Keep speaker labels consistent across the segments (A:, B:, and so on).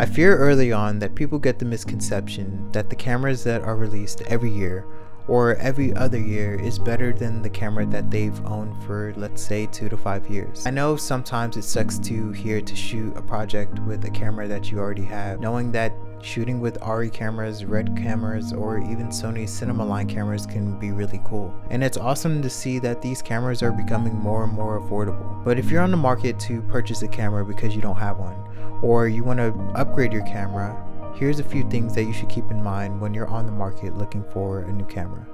A: I fear early on that people get the misconception that the cameras that are released every year or every other year is better than the camera that they've owned for, let's say, 2 to 5 years. I know sometimes it sucks to shoot a project with a camera that you already have, knowing that shooting with ARRI cameras, RED cameras, or even Sony Cinema Line cameras can be really cool. And it's awesome to see that these cameras are becoming more and more affordable. But if you're on the market to purchase a camera because you don't have one, or you want to upgrade your camera, here's a few things that you should keep in mind when you're on the market looking for a new camera.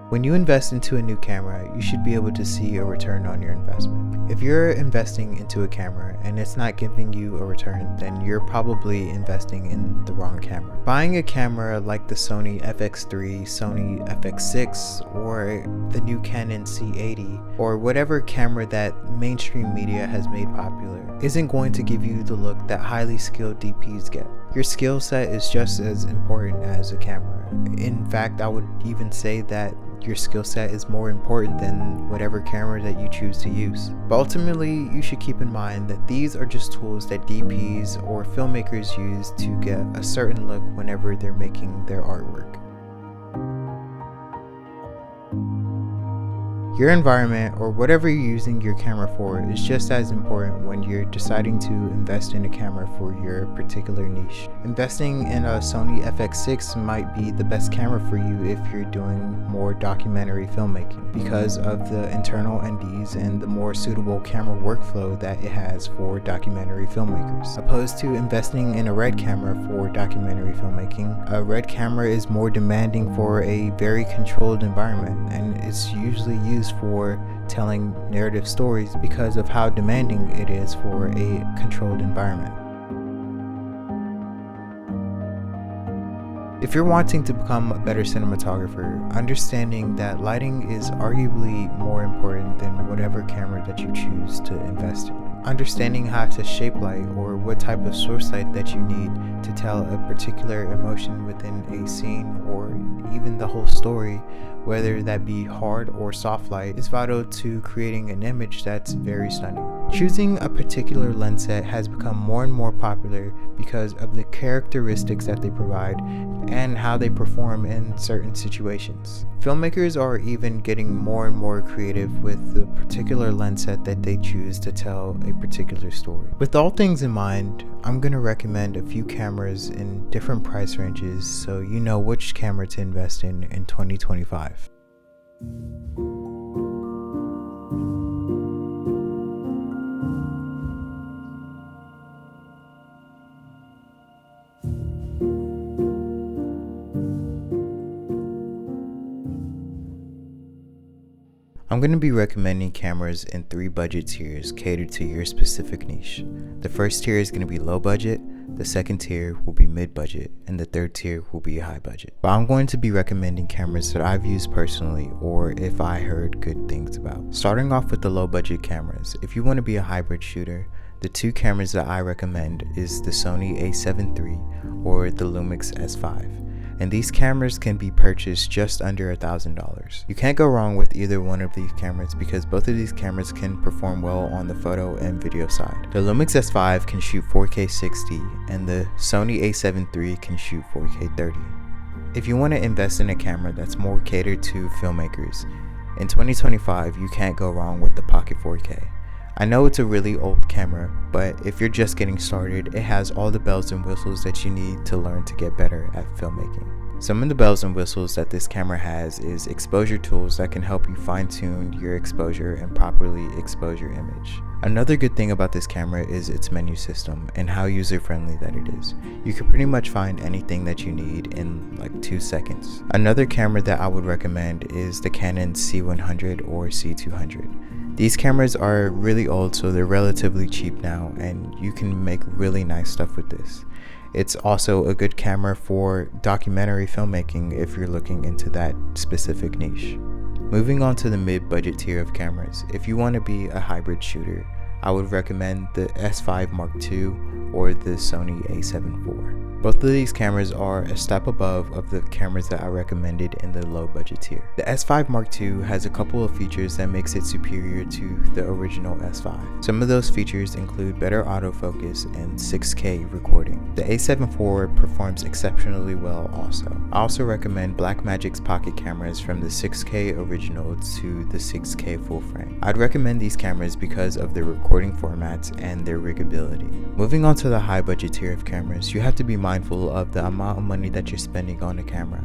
A: When you invest into a new camera, you should be able to see a return on your investment. If you're investing into a camera and it's not giving you a return, then you're probably investing in the wrong camera. Buying a camera like the Sony FX3, Sony FX6, or the new Canon C80, or whatever camera that mainstream media has made popular, isn't going to give you the look that highly skilled DPs get. Your skill set is just as important as a camera. In fact, I would even say that your skill set is more important than whatever camera that you choose to use. But ultimately, you should keep in mind that these are just tools that DPs or filmmakers use to get a certain look whenever they're making their artwork. Your environment, or whatever you're using your camera for, is just as important when you're deciding to invest in a camera for your particular niche. Investing in a Sony FX6 might be the best camera for you if you're doing more documentary filmmaking because of the internal NDs and the more suitable camera workflow that it has for documentary filmmakers. Opposed to investing in a RED camera for documentary filmmaking, a RED camera is more demanding for a very controlled environment, and it's usually used for telling narrative stories because of how demanding it is for a controlled environment. If you're wanting to become a better cinematographer, understanding that lighting is arguably more important than whatever camera that you choose to invest in. Understanding how to shape light, or what type of source light that you need to tell a particular emotion within a scene or even the whole story, whether that be hard or soft light, is vital to creating an image that's very stunning. Choosing a particular lens set has become more and more popular because of the characteristics that they provide and how they perform in certain situations. Filmmakers are even getting more and more creative with the particular lens set that they choose to tell a particular story. With all things in mind, I'm going to recommend a few cameras in different price ranges so you know which camera to invest in 2025. I'm going to be recommending cameras in 3 budget tiers catered to your specific niche. The first tier is going to be low budget, the second tier will be mid budget, and the third tier will be high budget. But I'm going to be recommending cameras that I've used personally or if I heard good things about. Starting off with the low budget cameras, if you want to be a hybrid shooter, the 2 cameras that I recommend is the Sony a7 III or the Lumix S5. And these cameras can be purchased just under $1,000. You can't go wrong with either one of these cameras because both of these cameras can perform well on the photo and video side. The Lumix S5 can shoot 4K 60 and the Sony a7 III can shoot 4K 30. If you want to invest in a camera that's more catered to filmmakers, in 2025 you can't go wrong with the Pocket 4K. I know it's a really old camera, but if you're just getting started, it has all the bells and whistles that you need to learn to get better at filmmaking. Some of the bells and whistles that this camera has is exposure tools that can help you fine-tune your exposure and properly expose your image. Another good thing about this camera is its menu system and how user-friendly that it is. You can pretty much find anything that you need in like 2 seconds. Another camera that I would recommend is the Canon C100 or C200. These cameras are really old, so they're relatively cheap now, and you can make really nice stuff with this. It's also a good camera for documentary filmmaking if you're looking into that specific niche. Moving on to the mid-budget tier of cameras, if you want to be a hybrid shooter, I would recommend the S5 Mark II or the Sony a7 IV. Both of these cameras are a step above of the cameras that I recommended in the low budget tier. The S5 Mark II has a couple of features that makes it superior to the original S5. Some of those features include better autofocus and 6K recording. The A7 IV performs exceptionally well also. I also recommend Blackmagic's pocket cameras from the 6K original to the 6K full frame. I'd recommend these cameras because of their recording formats and their rigability. Moving on to the high budget tier of cameras, you have to be mindful of the amount of money that you're spending on a camera.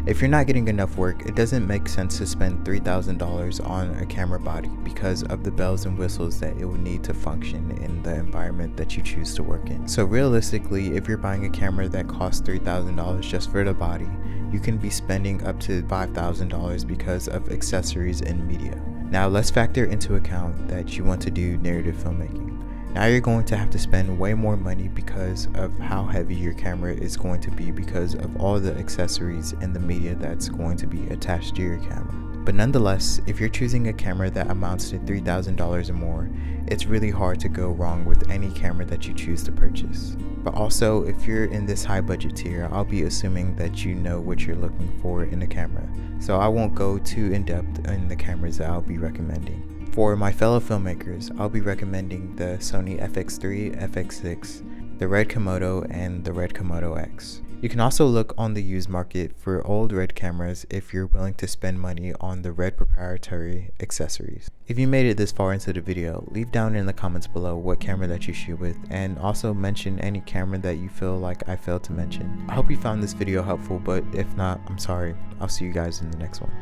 A: If you're not getting enough work, it doesn't make sense to spend $3,000 on a camera body because of the bells and whistles that it will need to function in the environment that you choose to work in. So realistically, if you're buying a camera that costs $3,000 just for the body, you can be spending up to $5,000 because of accessories and media. Now let's factor into account that you want to do narrative filmmaking. Now you're going to have to spend way more money because of how heavy your camera is going to be because of all the accessories and the media that's going to be attached to your camera. But nonetheless, if you're choosing a camera that amounts to $3,000 or more, it's really hard to go wrong with any camera that you choose to purchase. But also, if you're in this high budget tier, I'll be assuming that you know what you're looking for in a camera. So I won't go too in depth in the cameras that I'll be recommending. For my fellow filmmakers, I'll be recommending the Sony FX3, FX6, the Red Komodo, and the Red Komodo X. You can also look on the used market for old Red cameras if you're willing to spend money on the Red proprietary accessories. If you made it this far into the video, leave down in the comments below what camera that you shoot with, and also mention any camera that you feel like I failed to mention. I hope you found this video helpful, but if not, I'm sorry. I'll see you guys in the next one.